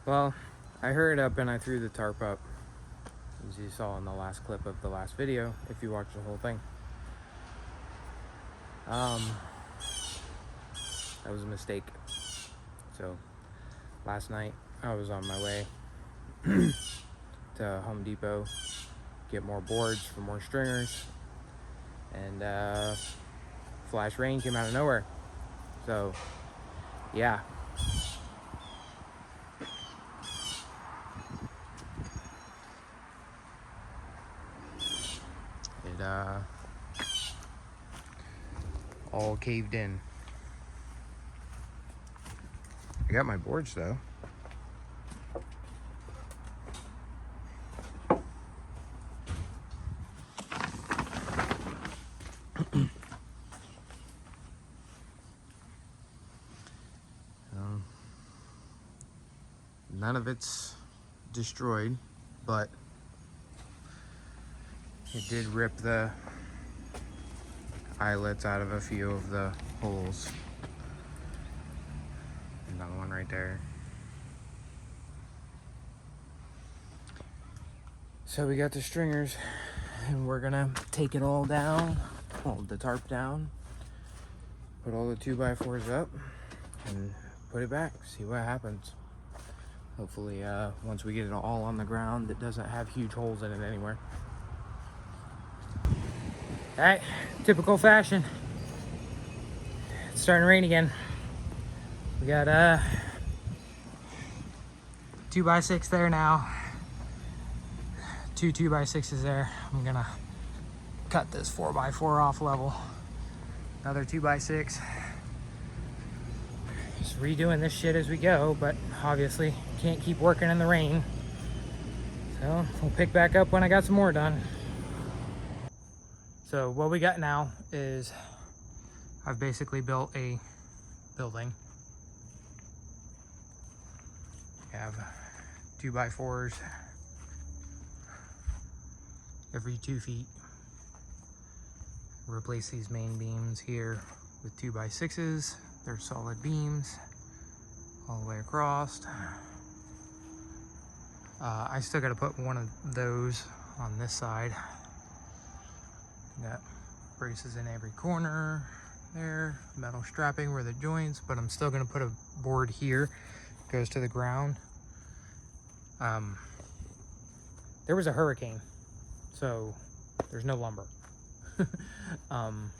Well, I hurried up and I threw the tarp up, as you saw in the last clip of the last video, if you watched the whole thing. That was a mistake. So, last night I was on my way to Home Depot, get more boards for more stringers, and flash rain came out of nowhere. So, yeah. It all caved in. I got my boards though. None of it's destroyed, but it did rip the eyelets out of a few of the holes. Another one right there. So we got the stringers and we're gonna take it all down, hold the tarp down, put all the 2x4s up and put it back, see what happens. Hopefully once we get it all on the ground, it doesn't have huge holes in it anywhere. All right, typical fashion. It's starting to rain again. We got 2x6 there now. 2x6s there. I'm gonna cut this 4x4 off level. Another 2x6. Just redoing this shit as we go, but obviously can't keep working in the rain. So we'll pick back up when I got some more done. So what we got now is I've basically built a building. I have 2x4s every 2 feet. Replace these main beams here with 2x6s. They're solid beams all the way across. I still got to put one of those on this side. Got braces in every corner there, metal strapping where the joints, but I'm still going to put a board here, goes to the ground. There was a hurricane, so there's no lumber. I'm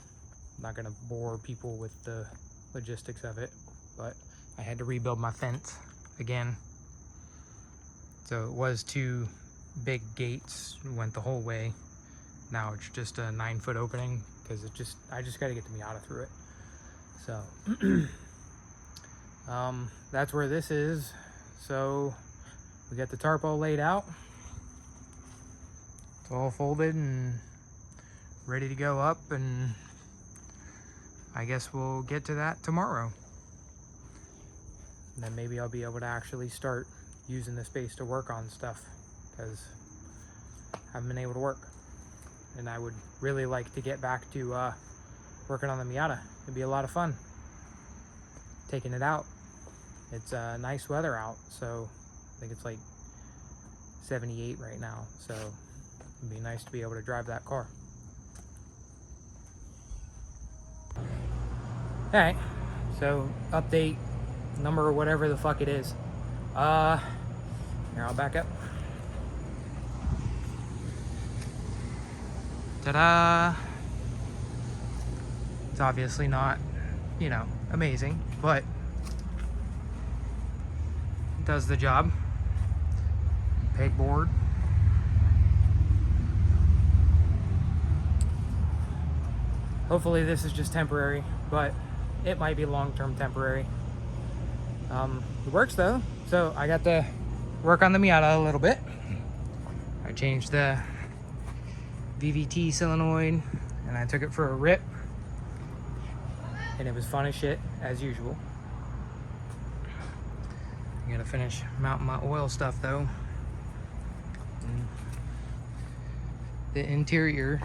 not going to bore people with the logistics of it, but I had to rebuild my fence again. So it was 2 big gates, went the whole way. Now it's just a 9-foot opening because I just got to get the Miata through it. So that's where this is. So we got the tarp all laid out. It's all folded and ready to go up, and I guess we'll get to that tomorrow. And then maybe I'll be able to actually start using the space to work on stuff, because I haven't been able to work. And I would really like to get back to working on the Miata. It'd be a lot of fun taking it out. It's nice weather out, so I think it's like 78 right now, so it'd be nice to be able to drive that car. Alright, so update number or whatever the fuck it is. Here, I'll back up. Ta-da! It's obviously not, you know, amazing, but it does the job. Pegboard. Hopefully this is just temporary, but it might be long-term temporary. It works though, so I got to work on the Miata a little bit. I changed the VVT solenoid and I took it for a rip, and it was fun as shit as usual. I gotta finish mounting my oil stuff though. And the interior.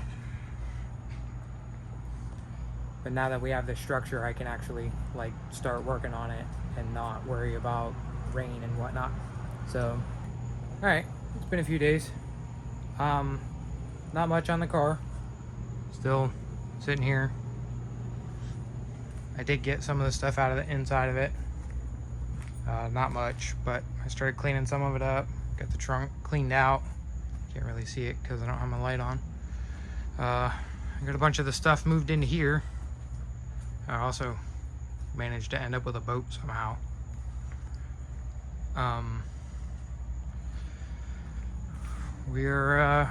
But now that we have this structure, I can actually like start working on it and not worry about rain and whatnot. So, all right, it's been a few days. Not much on the car. Still sitting here. I did get some of the stuff out of the inside of it. Not much, but I started cleaning some of it up. Got the trunk cleaned out. Can't really see it because I don't have my light on. I got a bunch of the stuff moved into here. I also managed to end up with a boat somehow. We're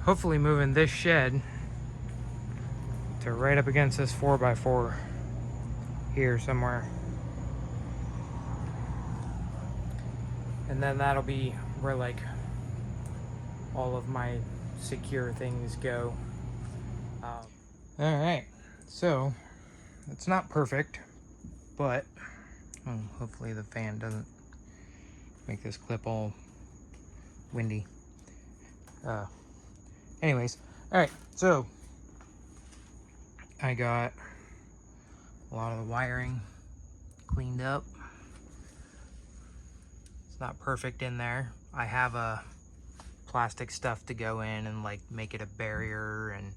hopefully moving this shed to right up against this 4x4 here somewhere. And then that'll be where like all of my secure things go. All right, so it's not perfect, but hopefully the fan doesn't make this clip all windy. Anyways, all right, so I got a lot of the wiring cleaned up. It's not perfect in there. I have a plastic stuff to go in and like make it a barrier, and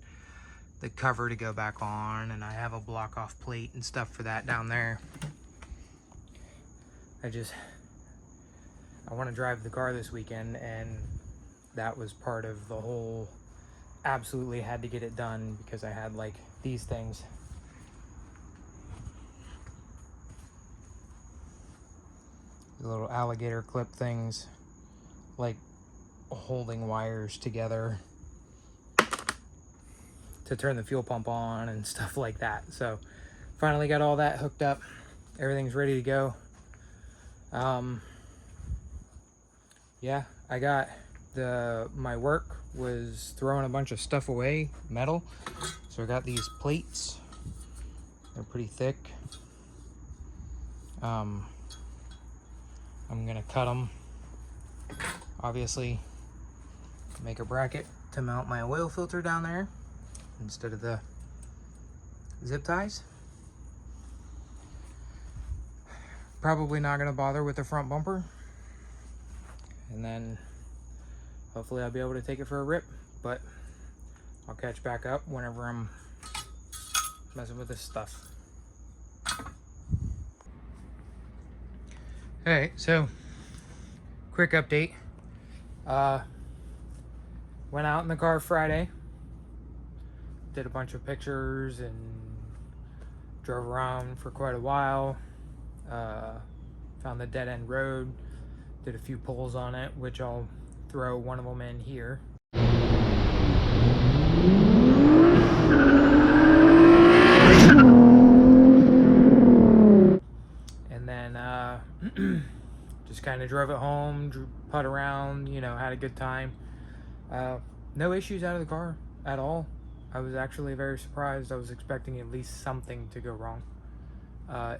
the cover to go back on, and I have a block off plate and stuff for that down there. I want to drive the car this weekend, and that was part of the whole absolutely had to get it done, because I had like these things. The little alligator clip things, like holding wires together to turn the fuel pump on and stuff like that. So finally got all that hooked up. Everything's ready to go. Yeah, I got my work was throwing a bunch of stuff away, metal. So I got these plates. They're pretty thick. I'm gonna cut them, obviously, make a bracket to mount my oil filter down there instead of the zip ties. Probably not gonna bother with the front bumper, and then hopefully I'll be able to take it for a rip, but I'll catch back up whenever I'm messing with this stuff. Alright, so quick update. Went out in the car Friday, did a bunch of pictures and drove around for quite a while. Found the dead end road, did a few pulls on it, which I'll throw one of them in here. And then just kind of drove it home, putt around, you know, had a good time. No issues out of the car at all. I was actually very surprised. I was expecting at least something to go wrong.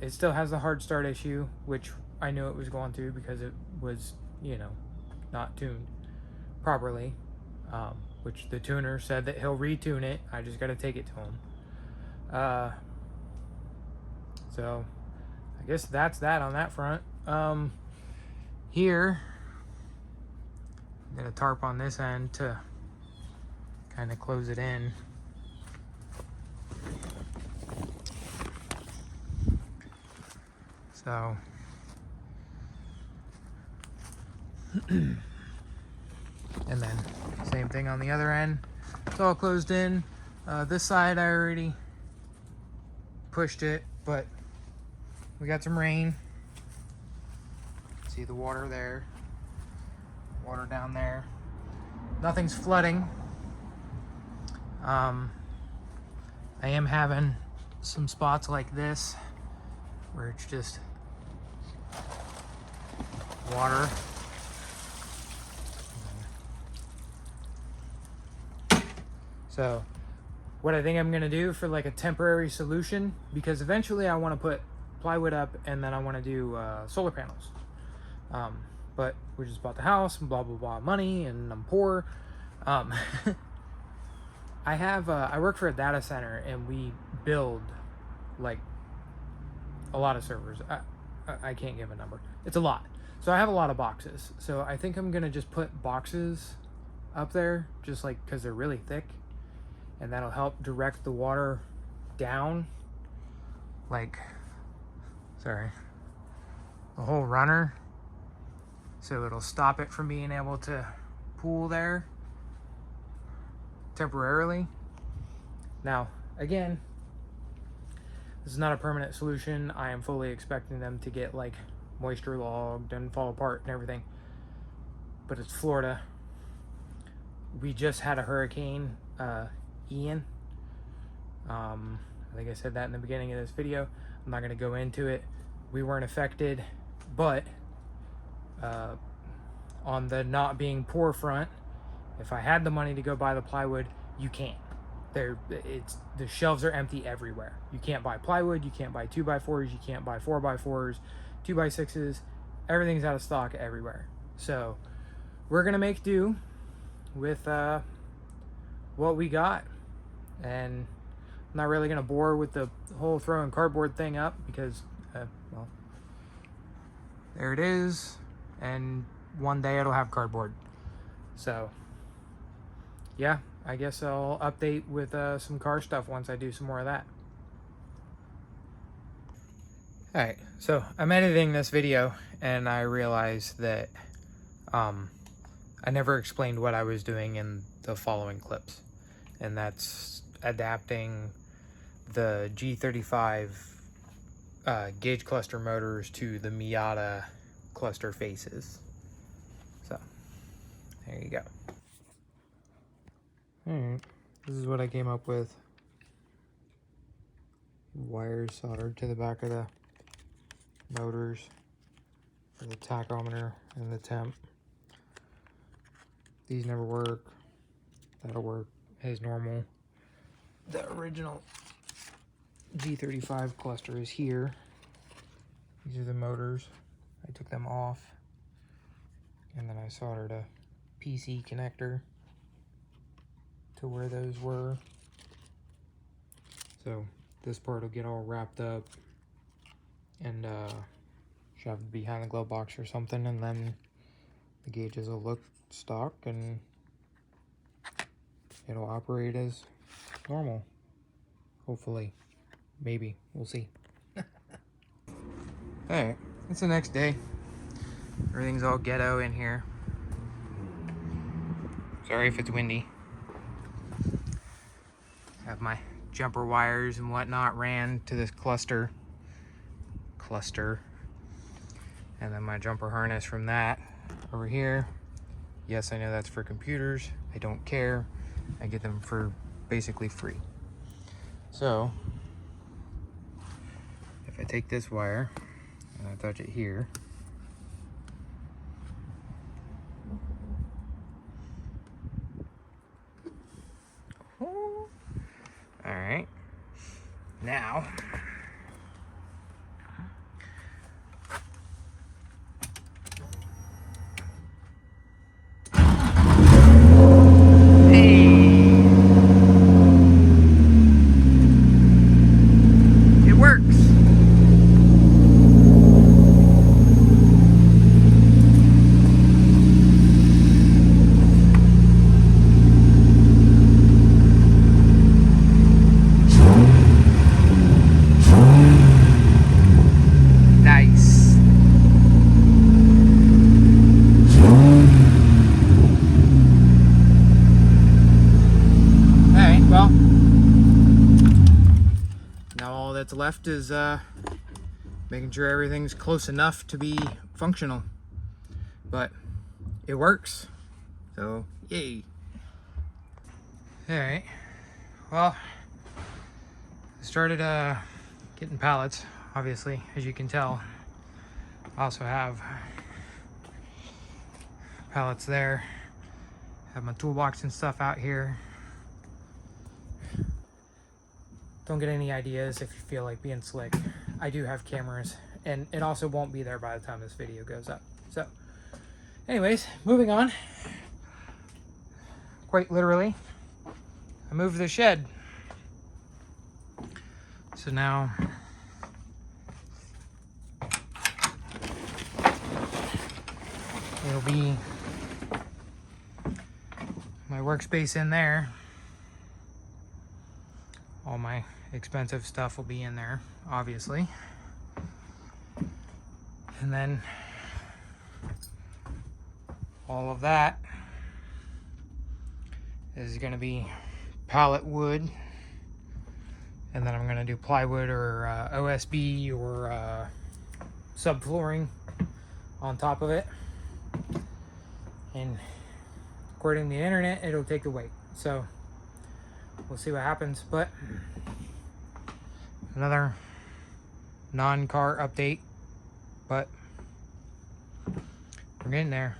It still has the hard start issue, which I knew it was going to, because it was, you know, not tuned properly, which the tuner said that he'll retune it. I just got to take it to him. So I guess that's that on that front. Here, I'm gonna tarp on this end to kind of close it in. So and then same thing on the other end. It's all closed in. This side I already pushed it, but we got some rain. See the water there, water down there. Nothing's flooding. I am having some spots like this where it's just water. So what I think I'm gonna do for like a temporary solution, because eventually I want to put plywood up and then I want to do solar panels. But we just bought the house and blah blah blah money, and I'm poor. I work for a data center, and we build like a lot of servers. I can't give a number. It's a lot. So I have a lot of boxes. So I think I'm gonna just put boxes up there, just like because they're really thick, and that'll help direct the water down, like, sorry, the whole runner. So it'll stop it from being able to pool there temporarily. Now, again, this is not a permanent solution. I am fully expecting them to get like moisture logged and fall apart and everything. But it's Florida. We just had a hurricane, Ian. I think I said that in the beginning of this video. I'm not gonna go into it. We weren't affected, but on the not being poor front, if I had the money to go buy the plywood, you can't. The shelves are empty everywhere. You can't buy plywood, you can't buy 2x4s, you can't buy 4x4s, 2x6s. Everything's out of stock everywhere. So we're gonna make do with what we got. And I'm not really gonna bore with the whole throwing cardboard thing up because, well, there it is. And one day it'll have cardboard. So yeah, I guess I'll update with some car stuff once I do some more of that. Alright, so I'm editing this video and I realized that I never explained what I was doing in the following clips. And that's adapting the G35 gauge cluster motors to the Miata cluster faces. So, there you go. Alright, this is what I came up with. Wires soldered to the back of the motors for the tachometer and the temp. These never work. That'll work as normal. The original G35 cluster is here. These are the motors. I took them off and then I soldered a PC connector to where those were. So this part will get all wrapped up and shoved behind the glove box or something, and then the gauges will look stock and it'll operate as normal. Hopefully. Maybe. We'll see. Alright, it's the next day. Everything's all ghetto in here. Sorry if it's windy. Have my jumper wires and whatnot ran to this cluster. And then my jumper harness from that over here. Yes, I know that's for computers. I don't care. I get them for basically free. So, if I take this wire and I touch it here, all right, now it works. Nice. Alright, well, now all that's left is making sure everything's close enough to be functional. But it works. So, yay. Alright. Well, I started getting pallets, obviously, as you can tell. I also have pallets there. Have my toolbox and stuff out here. Don't get any ideas if you feel like being slick. I do have cameras, and it also won't be there by the time this video goes up. So, anyways, moving on. Quite literally, I moved the shed. So now It'll be my workspace in there. All my expensive stuff will be in there, obviously. And then all of that is going to be pallet wood. And then I'm going to do plywood or OSB or subflooring on top of it. And according to the internet, it'll take the weight. So we'll see what happens. But another non-car update. But we're getting there.